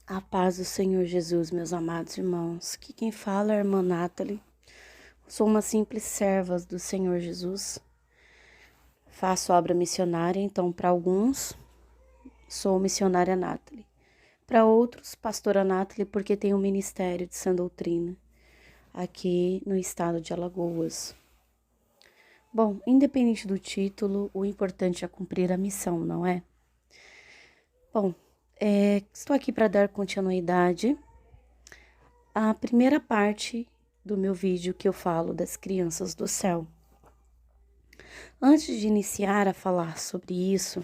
A paz do Senhor Jesus, meus amados irmãos. Aqui quem fala é a irmã Nathalie. Sou uma simples serva do Senhor Jesus. Faço obra missionária, então para alguns sou missionária Nathalie. Para outros, pastora Nathalie, porque tenho um ministério de sã doutrina aqui no estado de Alagoas. Bom, independente do título, o importante é cumprir a missão, não é? Bom, estou aqui para dar continuidade à primeira parte do meu vídeo que eu falo das crianças do céu. Antes de iniciar a falar sobre isso,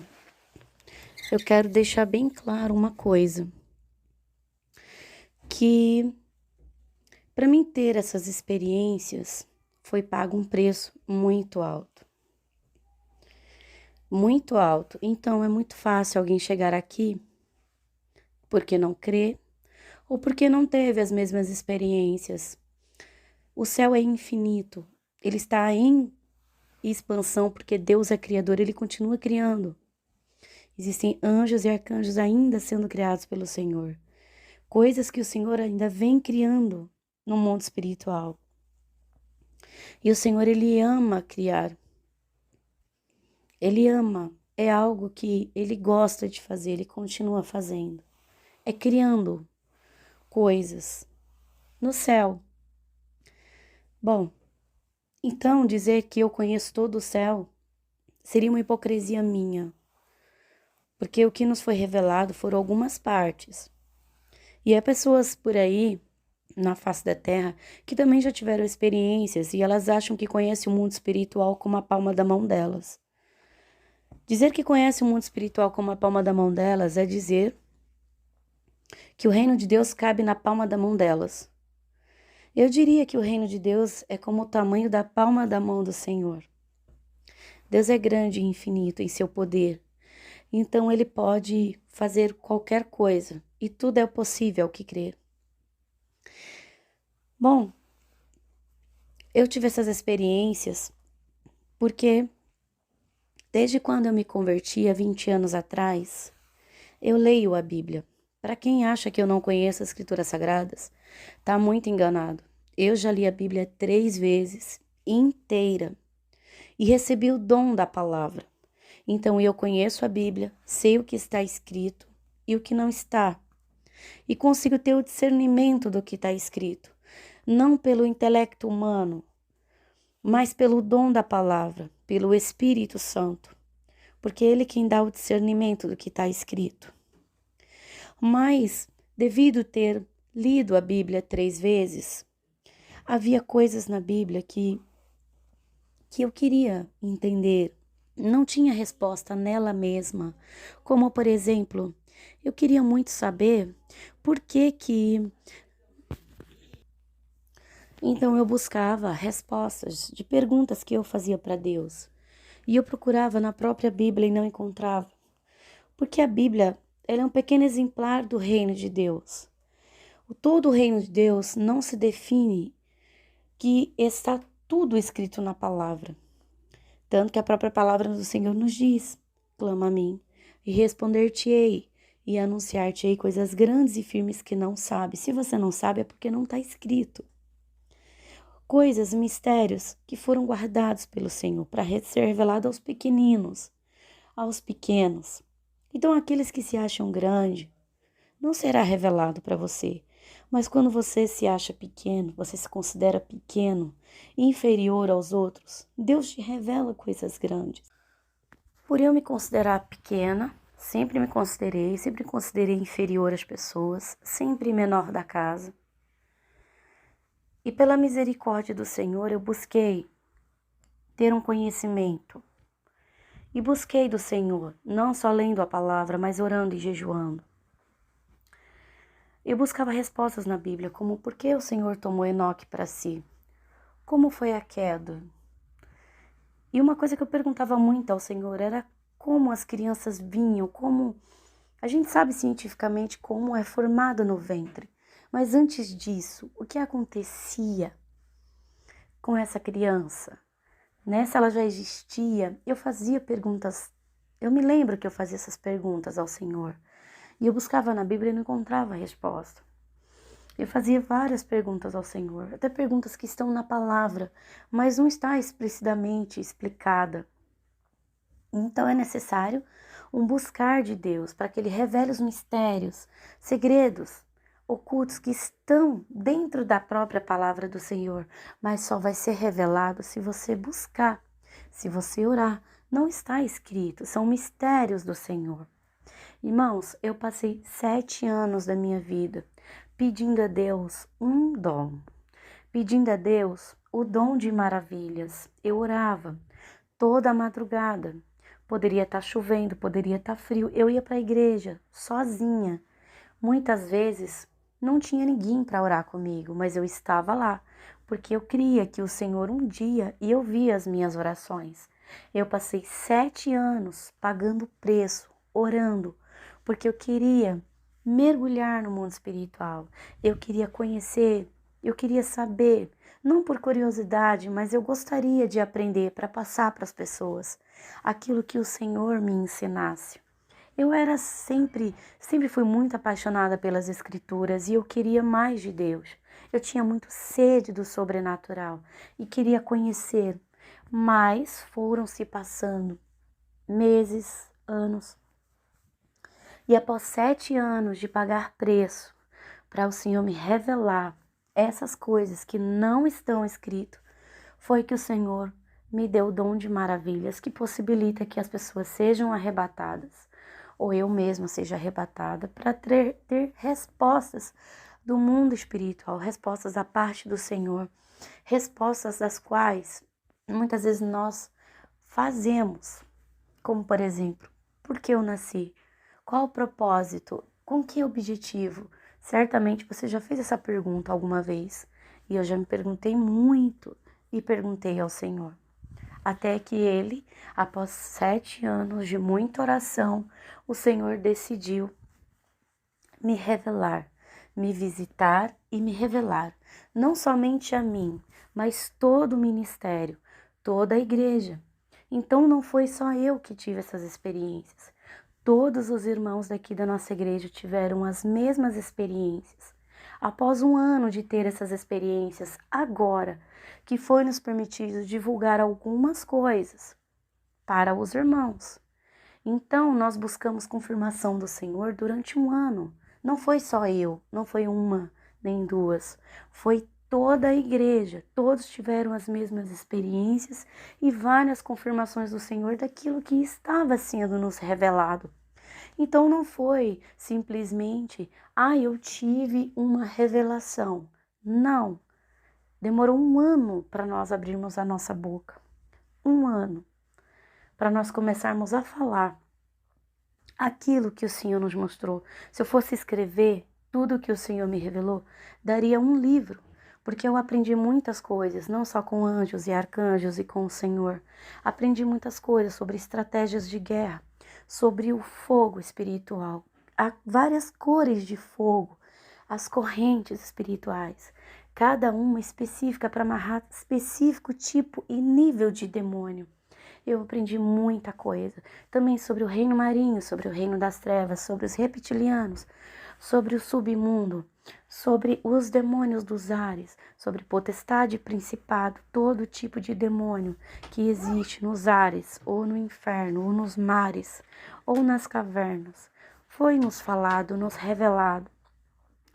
eu quero deixar bem claro uma coisa, que para mim ter essas experiências foi pago um preço muito alto. Muito alto. Então é muito fácil alguém chegar aqui porque não crê ou porque não teve as mesmas experiências. O céu é infinito, ele está em expansão porque Deus é criador, ele continua criando. Existem anjos e arcanjos ainda sendo criados pelo Senhor. Coisas que o Senhor ainda vem criando no mundo espiritual. E o Senhor, ele ama criar. Ele ama. É algo que ele gosta de fazer, ele continua fazendo. É criando coisas no céu. Bom, então dizer que eu conheço todo o céu seria uma hipocrisia minha. Porque o que nos foi revelado foram algumas partes. E há pessoas por aí, na face da terra, que também já tiveram experiências e elas acham que conhecem o mundo espiritual como a palma da mão delas. Dizer que conhece o mundo espiritual como a palma da mão delas é dizer que o reino de Deus cabe na palma da mão delas. Eu diria que o reino de Deus é como o tamanho da palma da mão do Senhor. Deus é grande e infinito em seu poder, então ele pode fazer qualquer coisa e tudo é possível ao que crer. Bom, eu tive essas experiências porque desde quando eu me converti há 20 anos atrás, eu leio a Bíblia. Para quem acha que eu não conheço as Escrituras Sagradas, está muito enganado. Eu já li a Bíblia 3 vezes inteira e recebi o dom da palavra. Então eu conheço a Bíblia, sei o que está escrito e o que não está. E consigo ter o discernimento do que está escrito, não pelo intelecto humano, mas pelo dom da palavra, pelo Espírito Santo, porque é Ele quem dá o discernimento do que está escrito. Mas, devido ter lido a Bíblia 3 vezes, havia coisas na Bíblia que eu queria entender, não tinha resposta nela mesma, como por exemplo, eu queria muito saber por que Então eu buscava respostas de perguntas que eu fazia para Deus. E eu procurava na própria Bíblia e não encontrava. Porque a Bíblia, ela é um pequeno exemplar do reino de Deus. Todo o reino de Deus não se define que está tudo escrito na palavra. Tanto que a própria palavra do Senhor nos diz: clama a mim e responder-te-ei e anunciar-te-ei coisas grandes e firmes que não sabe. Se você não sabe é porque não está escrito. Coisas, mistérios que foram guardados pelo Senhor para ser revelado aos pequeninos, aos pequenos. Então, aqueles que se acham grandes, não será revelado para você. Mas quando você se acha pequeno, você se considera pequeno, inferior aos outros, Deus te revela coisas grandes. Por eu me considerar pequena, sempre me considerei inferior às pessoas, sempre menor da casa. E pela misericórdia do Senhor, eu busquei ter um conhecimento. E busquei do Senhor, não só lendo a palavra, mas orando e jejuando. Eu buscava respostas na Bíblia, como por que o Senhor tomou Enoque para si? Como foi a queda? E uma coisa que eu perguntava muito ao Senhor era como as crianças vinham, como... A gente sabe cientificamente como é formado no ventre. Mas antes disso, o que acontecia com essa criança? Se ela já existia, eu fazia perguntas. Eu me lembro que eu fazia essas perguntas ao Senhor. E eu buscava na Bíblia e não encontrava a resposta. Eu fazia várias perguntas ao Senhor, até perguntas que estão na palavra, mas não está explicitamente explicada. Então é necessário um buscar de Deus para que Ele revele os mistérios, segredos ocultos que estão dentro da própria palavra do Senhor, mas só vai ser revelado se você buscar, se você orar. Não está escrito, são mistérios do Senhor. Irmãos, eu passei 7 anos da minha vida pedindo a Deus um dom, pedindo a Deus o dom de maravilhas. Eu orava toda a madrugada. Poderia estar chovendo, poderia estar frio. Eu ia para a igreja sozinha. Muitas vezes não tinha ninguém para orar comigo, mas eu estava lá, porque eu cria que o Senhor um dia ia ouvir as minhas orações. Eu passei 7 anos pagando preço, orando, porque eu queria mergulhar no mundo espiritual. Eu queria conhecer, eu queria saber, não por curiosidade, mas eu gostaria de aprender para passar para as pessoas aquilo que o Senhor me ensinasse. Eu era sempre fui muito apaixonada pelas escrituras e eu queria mais de Deus. Eu tinha muito sede do sobrenatural e queria conhecer, mas foram se passando meses, anos. E após 7 anos de pagar preço para o Senhor me revelar essas coisas que não estão escritas, foi que o Senhor me deu o dom de maravilhas que possibilita que as pessoas sejam arrebatadas, ou eu mesma seja arrebatada, para ter respostas do mundo espiritual, respostas da parte do Senhor, respostas das quais muitas vezes nós fazemos, como por exemplo, por que eu nasci? Qual o propósito? Com que objetivo? Certamente você já fez essa pergunta alguma vez, e eu já me perguntei muito e perguntei ao Senhor. Até que ele, após 7 anos de muita oração, o Senhor decidiu me revelar, me visitar e me revelar, não somente a mim, mas todo o ministério, toda a igreja. Então não foi só eu que tive essas experiências. Todos os irmãos daqui da nossa igreja tiveram as mesmas experiências. Após um ano de ter essas experiências, agora que foi nos permitido divulgar algumas coisas para os irmãos. Então, nós buscamos confirmação do Senhor durante um ano. Não foi só eu, não foi uma nem duas, foi toda a igreja. Todos tiveram as mesmas experiências e várias confirmações do Senhor daquilo que estava sendo nos revelado. Então não foi simplesmente, eu tive uma revelação. Não. Demorou um ano para nós abrirmos a nossa boca. Um ano. Para nós começarmos a falar aquilo que o Senhor nos mostrou. Se eu fosse escrever tudo que o Senhor me revelou, daria um livro. Porque eu aprendi muitas coisas, não só com anjos e arcanjos e com o Senhor. Aprendi muitas coisas sobre estratégias de guerra, sobre o fogo espiritual. Há várias cores de fogo, as correntes espirituais, cada uma específica para amarrar específico tipo e nível de demônio. Eu aprendi muita coisa, também sobre o reino marinho, sobre o reino das trevas, sobre os reptilianos, sobre o submundo, sobre os demônios dos ares, sobre potestade e principado, todo tipo de demônio que existe nos ares, ou no inferno, ou nos mares, ou nas cavernas. Foi nos falado, nos revelado.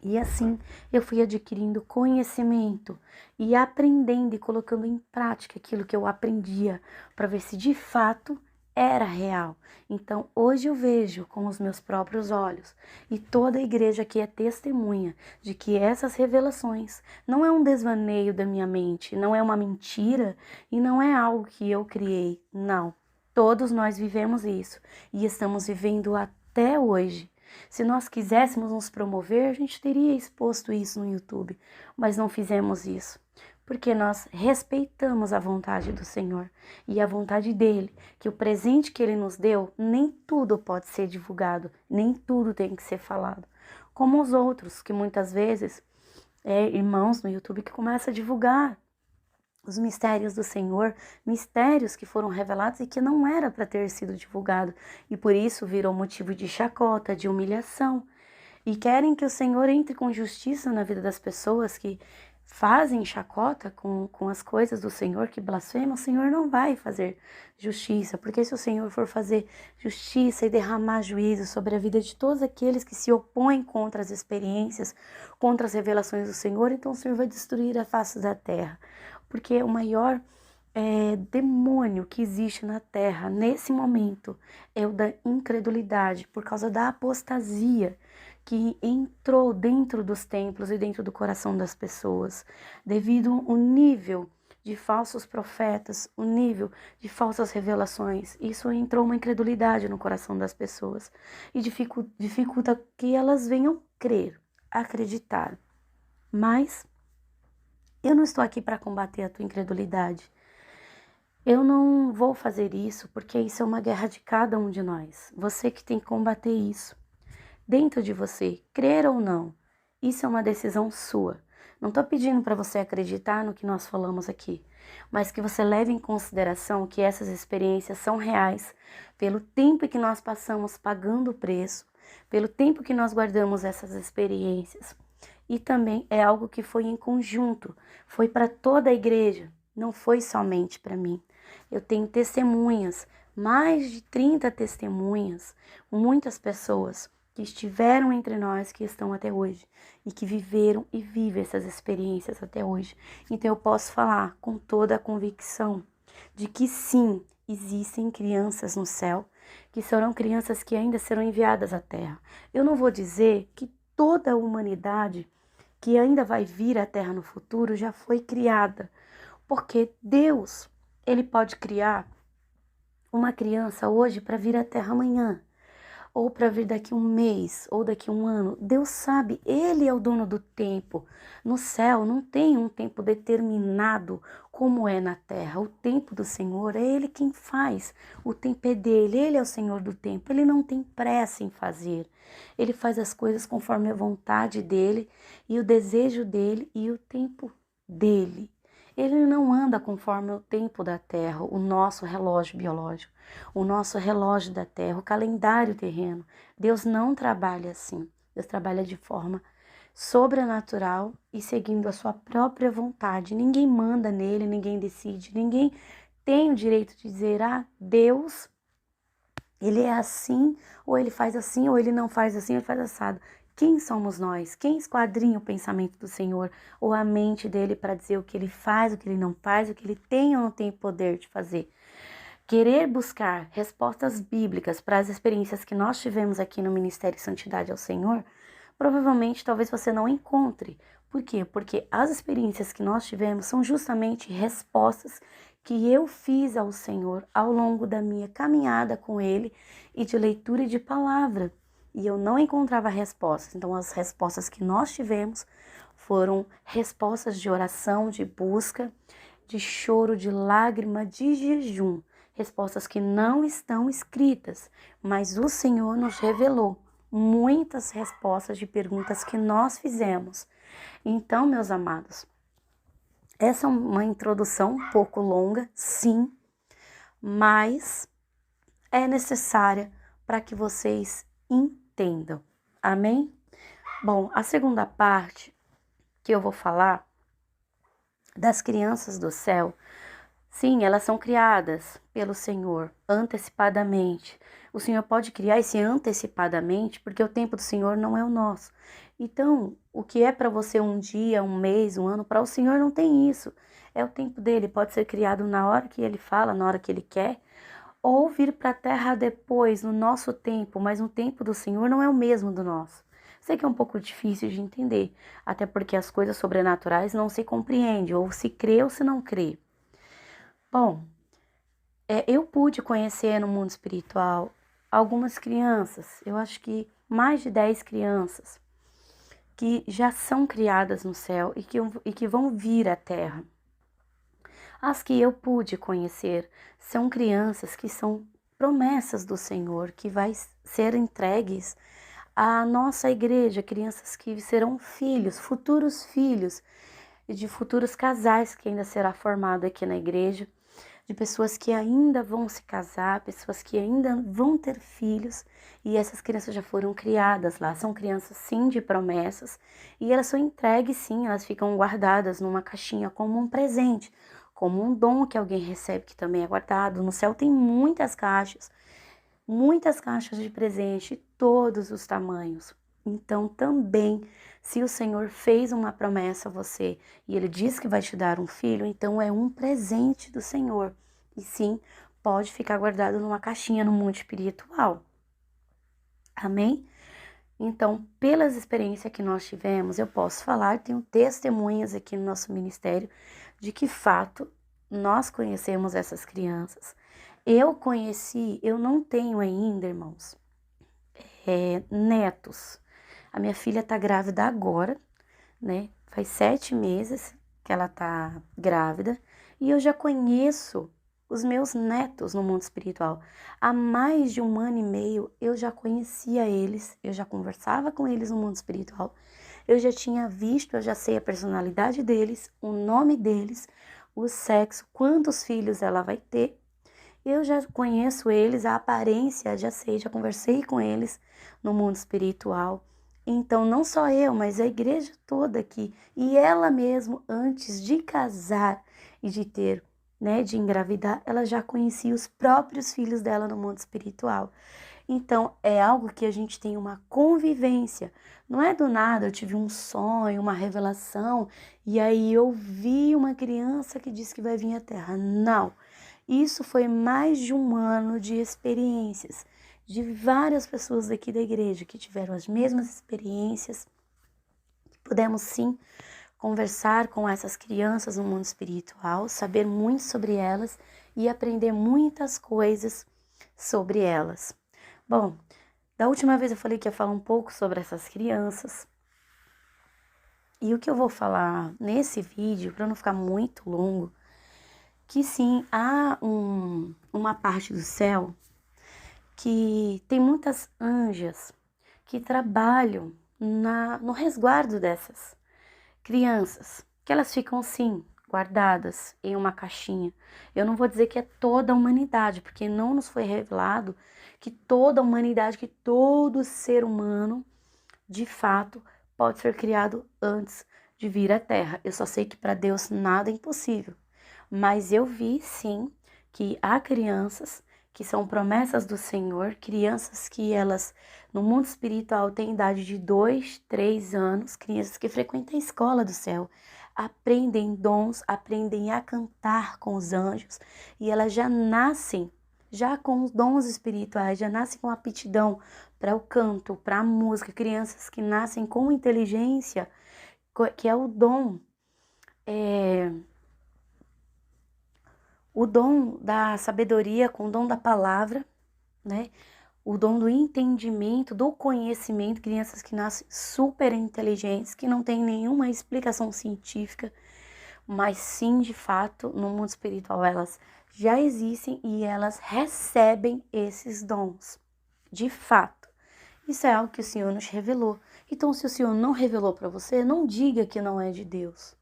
E assim eu fui adquirindo conhecimento e aprendendo e colocando em prática aquilo que eu aprendia para ver se de fato era real. Então hoje eu vejo com os meus próprios olhos e toda a igreja aqui é testemunha de que essas revelações não é um desvaneio da minha mente, não é uma mentira e não é algo que eu criei, não. Todos nós vivemos isso e estamos vivendo até hoje. Se nós quiséssemos nos promover, a gente teria exposto isso no YouTube, mas não fizemos isso, porque nós respeitamos a vontade do Senhor e a vontade dele, que o presente que ele nos deu, nem tudo pode ser divulgado, nem tudo tem que ser falado, como os outros, que muitas vezes irmãos no YouTube que começam a divulgar os mistérios do Senhor, mistérios que foram revelados e que não era para ter sido divulgado, e por isso virou motivo de chacota, de humilhação. E querem que o Senhor entre com justiça na vida das pessoas que fazem chacota com as coisas do Senhor, que blasfemam. O Senhor não vai fazer justiça, porque se o Senhor for fazer justiça e derramar juízo sobre a vida de todos aqueles que se opõem contra as experiências, contra as revelações do Senhor, então o Senhor vai destruir a face da terra, porque o maior demônio que existe na terra nesse momento é o da incredulidade, por causa da apostasia que entrou dentro dos templos e dentro do coração das pessoas, devido ao nível de falsos profetas, o nível de falsas revelações. Isso entrou uma incredulidade no coração das pessoas e dificulta que elas venham crer, acreditar. Mas eu não estou aqui para combater a tua incredulidade. Eu não vou fazer isso porque isso é uma guerra de cada um de nós. Você que tem que combater isso dentro de você, crer ou não. Isso é uma decisão sua. Não estou pedindo para você acreditar no que nós falamos aqui, mas que você leve em consideração que essas experiências são reais pelo tempo que nós passamos pagando o preço, pelo tempo que nós guardamos essas experiências. E também é algo que foi em conjunto, foi para toda a igreja, não foi somente para mim. Eu tenho testemunhas, mais de 30 testemunhas, muitas pessoas que estiveram entre nós, que estão até hoje, e que viveram e vivem essas experiências até hoje. Então eu posso falar com toda a convicção de que sim, existem crianças no céu, que serão crianças que ainda serão enviadas à terra. Eu não vou dizer que toda a humanidade que ainda vai vir à terra no futuro já foi criada, porque Deus, Ele pode criar uma criança hoje para vir à terra amanhã, ou para vir daqui um mês, ou daqui um ano. Deus sabe, Ele é o dono do tempo. No céu não tem um tempo determinado como é na terra. O tempo do Senhor é Ele quem faz. O tempo é dele, Ele é o Senhor do tempo. Ele não tem pressa em fazer. Ele faz as coisas conforme a vontade dele e o desejo dele e o tempo dele. Ele não anda conforme o tempo da terra, o nosso relógio biológico, o nosso relógio da terra, o calendário terreno. Deus não trabalha assim. Deus trabalha de forma sobrenatural e seguindo a sua própria vontade. Ninguém manda nele, ninguém decide, ninguém tem o direito de dizer, Deus, ele é assim, ou ele faz assim, ou ele não faz assim, ou ele faz assado. Quem somos nós? Quem esquadrinha o pensamento do Senhor ou a mente dele para dizer o que ele faz, o que ele não faz, o que ele tem ou não tem poder de fazer? Querer buscar respostas bíblicas para as experiências que nós tivemos aqui no Ministério Santidade ao Senhor, provavelmente talvez você não encontre. Por quê? Porque as experiências que nós tivemos são justamente respostas que eu fiz ao Senhor ao longo da minha caminhada com Ele e de leitura e de palavra. E eu não encontrava respostas. Então, as respostas que nós tivemos foram respostas de oração, de busca, de choro, de lágrima, de jejum. Respostas que não estão escritas, mas o Senhor nos revelou muitas respostas de perguntas que nós fizemos. Então, meus amados, essa é uma introdução um pouco longa, sim, mas é necessária para que vocês entendam. Amém? Bom, a segunda parte que eu vou falar das crianças do céu, sim, elas são criadas pelo Senhor antecipadamente. O Senhor pode criar esse antecipadamente porque o tempo do Senhor não é o nosso. Então, o que é para você um dia, um mês, um ano, para o Senhor não tem isso. É o tempo dele, pode ser criado na hora que ele fala, na hora que ele quer, ou vir para a terra depois, no nosso tempo, mas o tempo do Senhor não é o mesmo do nosso. Sei que é um pouco difícil de entender, até porque as coisas sobrenaturais não se compreendem, ou se crê ou se não crê. Bom, eu pude conhecer no mundo espiritual algumas crianças, eu acho que mais de 10 crianças, que já são criadas no céu e que vão vir à terra. As que eu pude conhecer são crianças que são promessas do Senhor, que vai ser entregues à nossa igreja, crianças que serão filhos, futuros filhos e de futuros casais que ainda será formado aqui na igreja, de pessoas que ainda vão se casar, pessoas que ainda vão ter filhos, e essas crianças já foram criadas lá. São crianças, sim, de promessas, e elas são entregues, sim, elas ficam guardadas numa caixinha como um presente, como um dom que alguém recebe, que também é guardado. No céu tem muitas caixas de presente, todos os tamanhos. Então, também, se o Senhor fez uma promessa a você e Ele diz que vai te dar um filho, então é um presente do Senhor. E sim, pode ficar guardado numa caixinha no mundo espiritual. Amém? Então, pelas experiências que nós tivemos, eu posso falar, tenho testemunhas aqui no nosso ministério de que, fato, nós conhecemos essas crianças. Eu não tenho ainda, irmãos, netos. A minha filha tá grávida agora, né? Faz 7 meses que ela tá grávida e eu já conheço os meus netos no mundo espiritual. Há mais de 1 ano e meio eu já conhecia eles, eu já conversava com eles no mundo espiritual, eu já tinha visto, eu já sei a personalidade deles, o nome deles, o sexo, quantos filhos ela vai ter. Eu já conheço eles, a aparência, já sei, já conversei com eles no mundo espiritual. Então, não só eu, mas a igreja toda aqui, e ela mesmo, antes de casar e de ter, né, de engravidar, ela já conhecia os próprios filhos dela no mundo espiritual. Então, é algo que a gente tem uma convivência. Não é do nada, eu tive um sonho, uma revelação, e aí eu vi uma criança que disse que vai vir à Terra. Não. Isso foi mais de 1 ano de experiências, de várias pessoas daqui da igreja que tiveram as mesmas experiências. Pudemos sim conversar com essas crianças no mundo espiritual, saber muito sobre elas e aprender muitas coisas sobre elas. Bom, da última vez eu falei que ia falar um pouco sobre essas crianças. E o que eu vou falar nesse vídeo, para não ficar muito longo, que sim, há uma parte do céu que tem muitas anjas que trabalham no resguardo dessas crianças, que elas ficam sim guardadas em uma caixinha. Eu não vou dizer que é toda a humanidade, porque não nos foi revelado que toda a humanidade, que todo ser humano, de fato, pode ser criado antes de vir à Terra. Eu só sei que para Deus nada é impossível. Mas eu vi sim que há crianças que são promessas do Senhor, crianças que elas no mundo espiritual têm idade de 2, 3 anos, crianças que frequentam a escola do céu, aprendem dons, aprendem a cantar com os anjos e elas já nascem já com os dons espirituais, já nascem com aptidão para o canto, para a música, crianças que nascem com inteligência, que é o dom da sabedoria, com o dom da palavra, né? O dom do entendimento, do conhecimento, crianças que nascem super inteligentes, que não têm nenhuma explicação científica, mas sim, de fato, no mundo espiritual elas já existem e elas recebem esses dons, de fato. Isso é algo que o Senhor nos revelou. Então, se o Senhor não revelou para você, não diga que não é de Deus.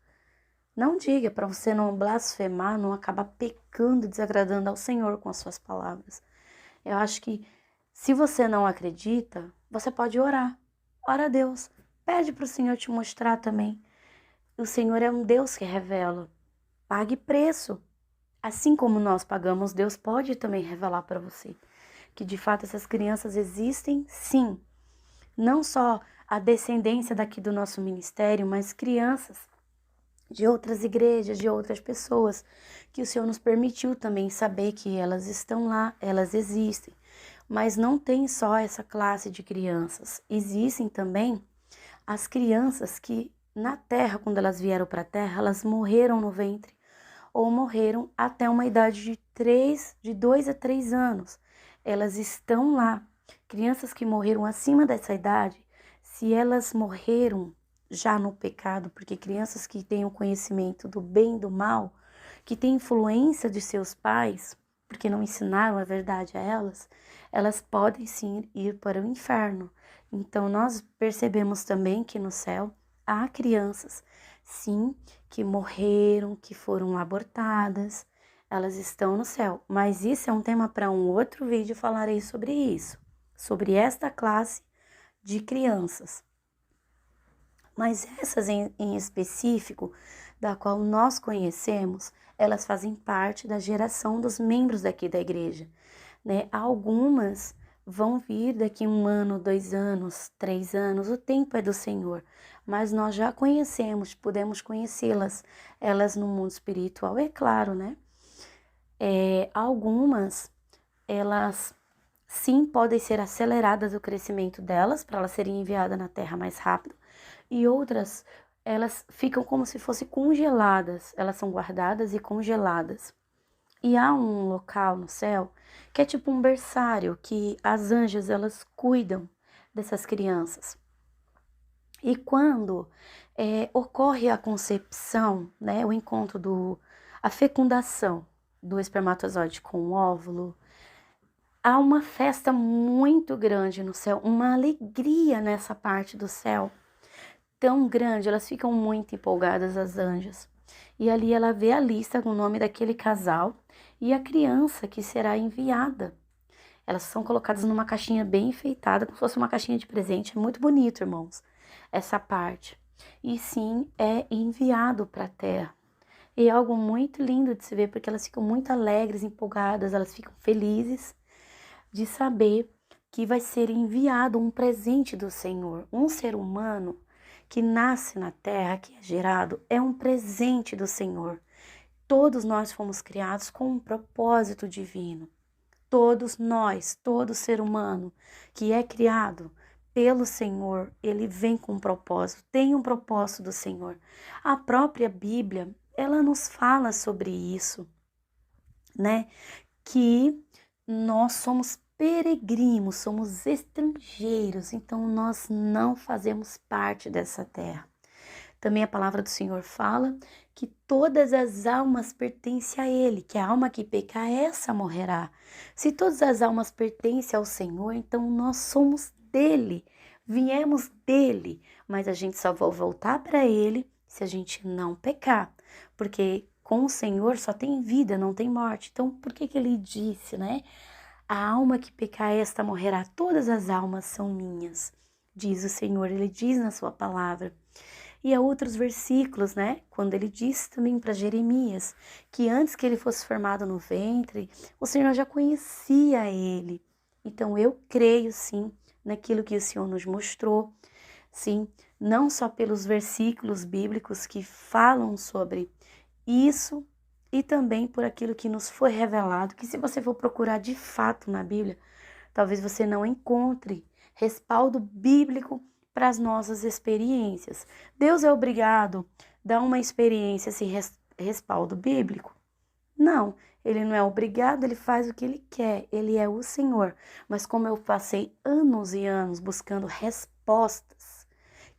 Não diga, para você não blasfemar, não acabar pecando, desagradando ao Senhor com as suas palavras. Eu acho que se você não acredita, você pode orar. Ora a Deus. Pede para o Senhor te mostrar também. O Senhor é um Deus que revela. Pague preço. Assim como nós pagamos, Deus pode também revelar para você que de fato essas crianças existem, sim. Não só a descendência daqui do nosso ministério, mas crianças de outras igrejas, de outras pessoas, que o Senhor nos permitiu também saber que elas estão lá, elas existem. Mas não tem só essa classe de crianças, existem também as crianças que na terra, quando elas vieram para a terra, elas morreram no ventre ou morreram até uma idade de 2 a 3 anos. Elas estão lá. Crianças que morreram acima dessa idade, se elas morreram já no pecado, porque crianças que têm o conhecimento do bem e do mal, que têm influência de seus pais, porque não ensinaram a verdade a elas, elas podem sim ir para o inferno. Então nós percebemos também que no céu há crianças sim, que morreram, que foram abortadas, elas estão no céu. Mas isso é um tema para um outro vídeo, falarei sobre isso, sobre esta classe de crianças. Mas essas em específico, da qual nós conhecemos, elas fazem parte da geração dos membros daqui da igreja, né? Algumas vão vir daqui 1 ano, 2 anos, 3 anos, o tempo é do Senhor, mas nós já conhecemos, podemos conhecê-las, elas no mundo espiritual, é claro, né? Algumas, elas sim podem ser aceleradas o crescimento delas, para elas serem enviadas na terra mais rápido, e outras, elas ficam como se fossem congeladas, elas são guardadas e congeladas. E há um local no céu que é tipo um berçário que as anjas elas cuidam dessas crianças. E quando ocorre a concepção, né, o encontro a fecundação do espermatozoide com o óvulo, há uma festa muito grande no céu, uma alegria nessa parte do céu tão grande, elas ficam muito empolgadas, as anjas. E ali ela vê a lista com o nome daquele casal e a criança que será enviada. Elas são colocadas numa caixinha bem enfeitada, como se fosse uma caixinha de presente. É muito bonito, irmãos, essa parte. E sim, é enviado para a terra. E é algo muito lindo de se ver, porque elas ficam muito alegres, empolgadas, elas ficam felizes de saber que vai ser enviado um presente do Senhor. Um ser humano que nasce na terra, que é gerado, é um presente do Senhor. Todos nós fomos criados com um propósito divino. Todos nós, todo ser humano que é criado pelo Senhor, ele vem com um propósito, tem um propósito do Senhor. A própria Bíblia, ela nos fala sobre isso, né? Que nós somos peregrinos, somos estrangeiros, então nós não fazemos parte dessa terra. Também a palavra do Senhor fala que todas as almas pertencem a Ele, que a alma que pecar, essa morrerá. Se todas as almas pertencem ao Senhor, então nós somos dele, viemos dele, mas a gente só vai voltar para Ele se a gente não pecar, porque com o Senhor só tem vida, não tem morte. Então, por que Ele disse, né? A alma que pecar, esta morrerá. Todas as almas são minhas, diz o Senhor, Ele diz na sua palavra. E há outros versículos, né? Quando ele diz também para Jeremias que antes que ele fosse formado no ventre, o Senhor já conhecia ele. Então eu creio sim naquilo que o Senhor nos mostrou, sim, não só pelos versículos bíblicos que falam sobre isso, e também por aquilo que nos foi revelado, que se você for procurar de fato na Bíblia, talvez você não encontre respaldo bíblico para as nossas experiências. Deus é obrigado a dar uma experiência sem respaldo bíblico? Não, ele não é obrigado, ele faz o que ele quer, ele é o Senhor. Mas como eu passei anos e anos buscando respostas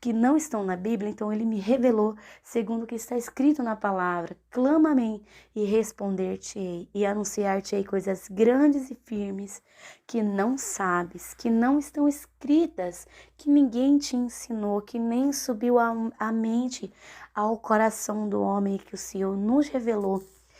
que não estão na Bíblia, então ele me revelou segundo o que está escrito na palavra. Clama a mim e responder-te-ei e anunciar-te-ei coisas grandes e firmes que não sabes, que não estão escritas, que ninguém te ensinou, que nem subiu à mente, ao coração do homem, que o Senhor nos revelou